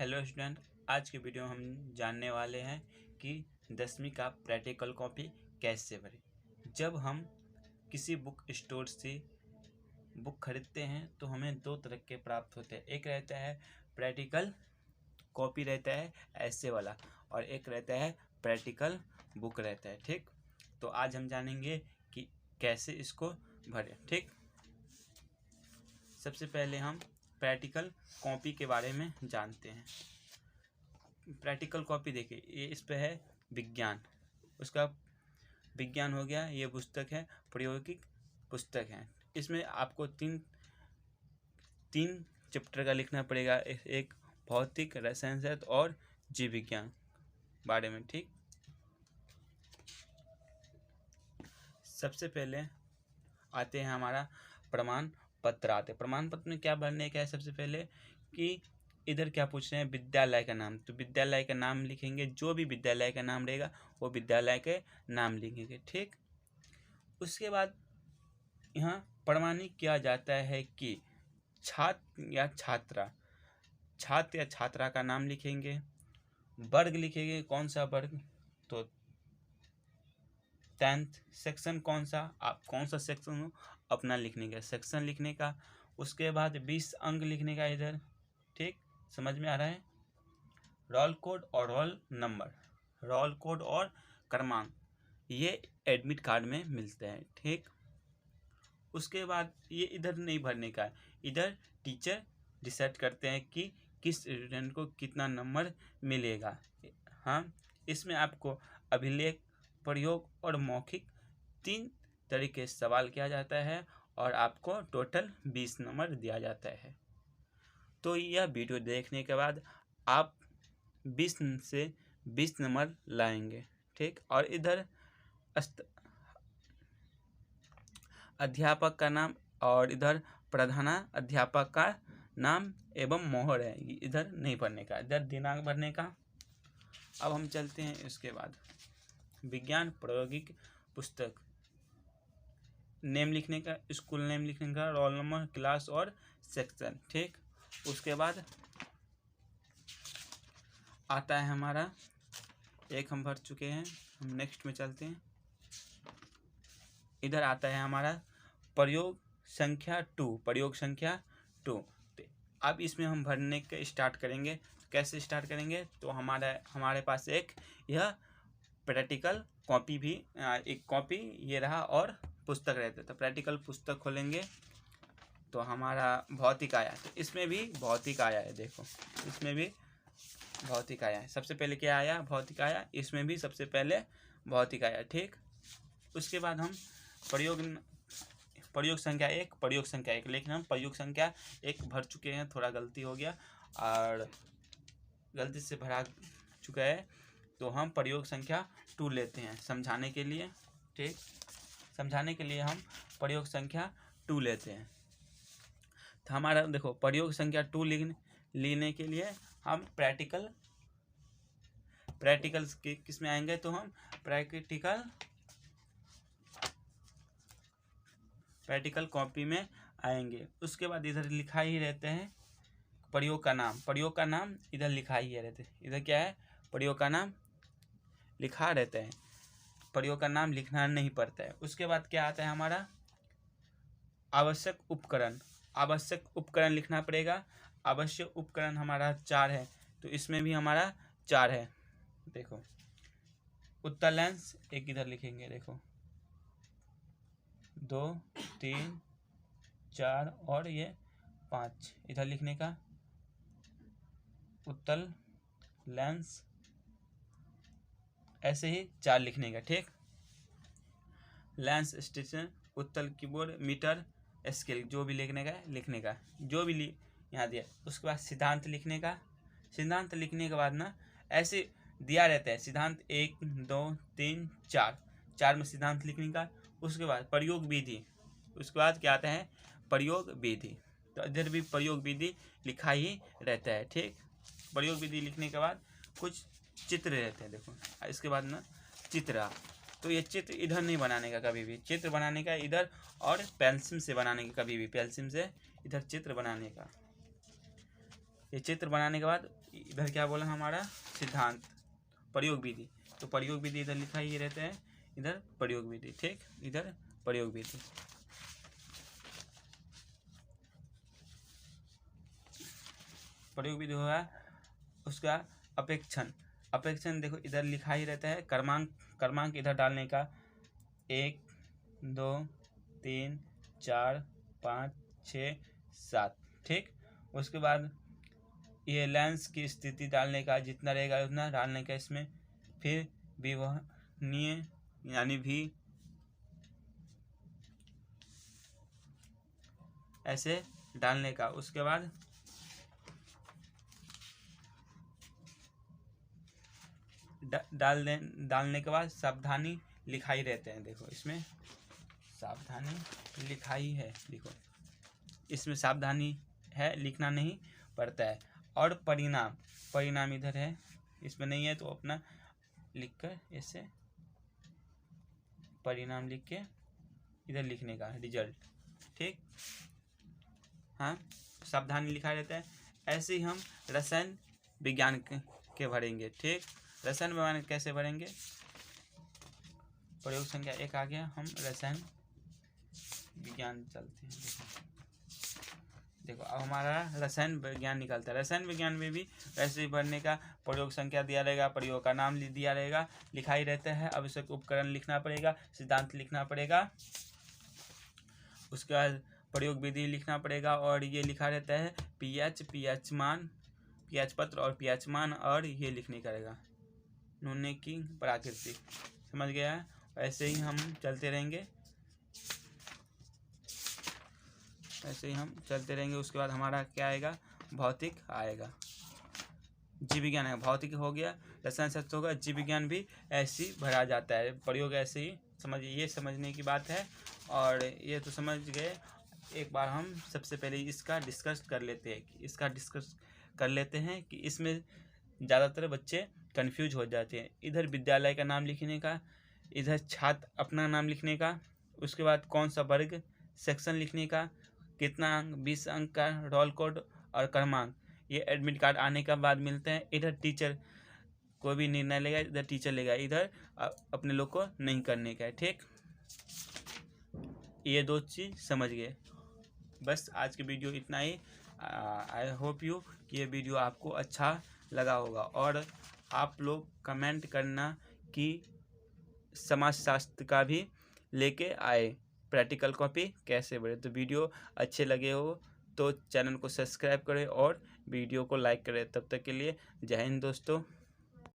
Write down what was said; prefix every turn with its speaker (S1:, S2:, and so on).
S1: Hello student, आज के video में हम जानने वाले हैं कि 10वीं का प्रैक्टिकल कॉपी कैसे भरें। जब हम किसी बुक स्टोर से बुक खरीदते हैं तो हमें दो तरह के प्राप्त होते हैं। एक रहता है प्रैक्टिकल कॉपी रहता है ऐसे वाला, और एक रहता है प्रैक्टिकल बुक रहता है। ठीक, तो आज हम जानेंगे कि कैसे इसको भरें। ठीक, सबसे पहले हम प्रैक्टिकल कॉपी के बारे में जानते हैं। प्रैक्टिकल कॉपी देखिए, ये इस पे है विज्ञान, उसका विज्ञान हो गया। ये पुस्तक है प्रायोगिक पुस्तक है। इसमें आपको तीन चैप्टर का लिखना पड़ेगा। एक भौतिक, रसायन शास्त्र और जीव विज्ञान बारे में। ठीक, सबसे पहले आते हैं हमारा प्रमाण पत्र आते। प्रमाण पत्र में क्या भरने का है? सबसे पहले कि इधर क्या पूछ रहे हैं, विद्यालय का नाम। तो विद्यालय का नाम लिखेंगे, जो भी विद्यालय का नाम रहेगा वो विद्यालय के नाम लिखेंगे। ठीक, उसके बाद यहाँ प्रमाणित किया जाता है कि छात्र या छात्रा का नाम लिखेंगे। वर्ग लिखेंगे, कौन सा वर्ग, तो 10th सेक्शन कौन सा, आप कौन सा सेक्शन हो अपना लिखने का, सेक्शन लिखने का। उसके बाद 20 अंक लिखने का इधर। ठीक, समझ में आ रहा है? रोल कोड और रोल नंबर, रोल कोड और क्रमांक, ये एडमिट कार्ड में मिलते हैं। ठीक, उसके बाद ये इधर नहीं भरने का है, इधर टीचर डिसाइड करते हैं कि किस स्टूडेंट को कितना नंबर मिलेगा। हाँ, इसमें आपको अभिलेख, प्रयोग और मौखिक 3 तरीके से सवाल किया जाता है और आपको टोटल 20 नंबर दिया जाता है। तो यह वीडियो देखने के बाद आप 20 से 20 नंबर लाएंगे। ठीक, और इधर अध्यापक का नाम और इधर प्रधाना अध्यापक का नाम एवं मोहर है, इधर नहीं भरने का, इधर दिनांक भरने का। अब हम चलते हैं इसके बाद विज्ञान प्रायोगिक पुस्तक, नेम लिखने का, स्कूल नेम लिखने का, रोल नंबर, क्लास और सेक्शन। ठीक, उसके बाद आता है हमारा, एक हम भर चुके हैं, हम नेक्स्ट में चलते हैं। इधर आता है हमारा प्रयोग संख्या 2। तो अब इसमें हम भरने के स्टार्ट करेंगे। कैसे स्टार्ट करेंगे? तो हमारे पास एक यह प्रैक्टिकल कॉपी भी, एक कॉपी ये रहा और पुस्तक रहता। तो प्रैक्टिकल पुस्तक खोलेंगे तो हमारा भौतिक आया, तो इसमें भी भौतिक आया है। देखो, इसमें भी भौतिक आया है। सबसे पहले क्या आया? भौतिक आया। इसमें भी सबसे पहले भौतिक आया। ठीक, उसके बाद हम प्रयोग संख्या 1 लेकिन हम प्रयोग संख्या 1 भर चुके हैं, थोड़ा गलती हो गया और गलती से भरा चुका है, तो हम प्रयोग संख्या 2 लेते हैं समझाने के लिए। ठीक, समझाने के लिए हम प्रयोग संख्या 2 लेते हैं। तो हमारा देखो, प्रयोग संख्या 2 लेने के लिए हम प्रैक्टिकल किस में आएंगे? तो हम प्रैक्टिकल कॉपी में आएंगे। उसके बाद इधर लिखा ही रहते हैं प्रयोग का नाम इधर लिखा ही रहते हैं। इधर क्या है? प्रयोग का नाम लिखा रहता है, प्रयोग का नाम लिखना नहीं पड़ता है। उसके बाद क्या आता है हमारा? आवश्यक उपकरण लिखना पड़ेगा। आवश्यक उपकरण हमारा 4 है, तो इसमें भी हमारा 4 है। देखो, उत्तर लेंस एक इधर लिखेंगे, देखो 2 3 4 और ये 5 इधर लिखने का, उत्तल लेंस ऐसे ही 4 लिखने का। ठीक, लेंस स्टेशन, उत्तल कीबोर्ड, मीटर, स्केल, जो भी लिखने का जो भी यहाँ दिया। उसके बाद सिद्धांत लिखने का। सिद्धांत लिखने के बाद ना ऐसे दिया रहता है, सिद्धांत 1 2 3 4 में सिद्धांत लिखने का। उसके बाद प्रयोग विधि, उसके बाद क्या आता है? प्रयोग विधि। तो इधर भी प्रयोग विधि लिखा ही रहता है। ठीक, प्रयोग विधि लिखने के बाद कुछ चित्र रहते हैं। देखो, इसके बाद ना चित्र, तो ये चित्र इधर नहीं बनाने का कभी भी, चित्र बनाने का इधर, और पेंसिल से बनाने का, कभी भी पेंसिल से इधर चित्र बनाने का। ये चित्र बनाने के बाद इधर क्या बोला हमारा सिद्धांत, प्रयोग विधि। तो प्रयोग विधि इधर लिखा ही रहते हैं, इधर प्रयोग विधि, ठीक, इधर प्रयोग विधि। प्रयोग विधि होगा उसका अपेक्षण। अपेक्षण देखो इधर लिखा ही रहता है, क्रमांक इधर डालने का 1 2 3 4 5 6 7, ठीक। उसके बाद ये लेंस की स्थिति डालने का, जितना रहेगा उतना डालने का इसमें। फिर विवरणीय यानी भी ऐसे डालने का। उसके बाद डालने के बाद सावधानी लिखाई रहते हैं, देखो इसमें सावधानी लिखाई है, देखो इसमें सावधानी है, लिखना नहीं पड़ता है। और परिणाम इधर है, इसमें नहीं है तो अपना लिख कर ऐसे परिणाम लिख के इधर लिखने का रिजल्ट, ठीक। हाँ, सावधानी लिखा रहता है। ऐसे ही हम रसायन विज्ञान के भरेंगे, ठीक। रसायन विज्ञान कैसे भरेंगे, प्रयोग संख्या 1 आ गया, हम रसायन विज्ञान चलते हैं। देखो अब हमारा रसायन विज्ञान निकलता है। रसायन विज्ञान में भी वैसे ही भरने का, प्रयोग संख्या दिया रहेगा, प्रयोग का नाम दिया रहेगा, लिखा ही रहता है। आवश्यक उपकरण लिखना पड़ेगा, सिद्धांत लिखना पड़ेगा, उसके बाद प्रयोग विधि लिखना पड़ेगा। और ये लिखा रहता है पीएच मान, पीएच पत्र और पीएच मान, और ये लिखने का रहेगा नूने की प्राकृतिक, समझ गया है। ऐसे ही हम चलते रहेंगे, ऐसे ही हम चलते रहेंगे। उसके बाद हमारा क्या आएगा, भौतिक आएगा, जीव विज्ञान है, भौतिक हो गया, रसायन शास्त्र होगा, जीव विज्ञान भी ऐसे ही भरा जाता है, प्रयोग ऐसे ही समझिए, ये समझने की बात है। और ये तो समझ गए। एक बार हम सबसे पहले इसका डिस्कस कर लेते हैं कि इसमें ज़्यादातर बच्चे कंफ्यूज हो जाते हैं। इधर विद्यालय का नाम लिखने का, इधर छात्र अपना नाम लिखने का, उसके बाद कौन सा वर्ग सेक्शन लिखने का, कितना अंक, 20 अंक का रोल कोड और क्रमांक, ये एडमिट कार्ड आने के बाद मिलते हैं। इधर टीचर कोई भी निर्णय लेगा, इधर टीचर लेगा, इधर अपने लोग को नहीं करने का है, ठीक। ये 2 चीज़ समझ गए। बस आज की वीडियो इतना ही। आई होप यू कि ये वीडियो आपको अच्छा लगा होगा। और आप लोग कमेंट करना कि समाजशास्त्र का भी लेके आए, प्रैक्टिकल कॉपी कैसे बढ़े। तो वीडियो अच्छे लगे हो तो चैनल को सब्सक्राइब करें और वीडियो को लाइक करें। तब तक के लिए जय हिंद दोस्तों।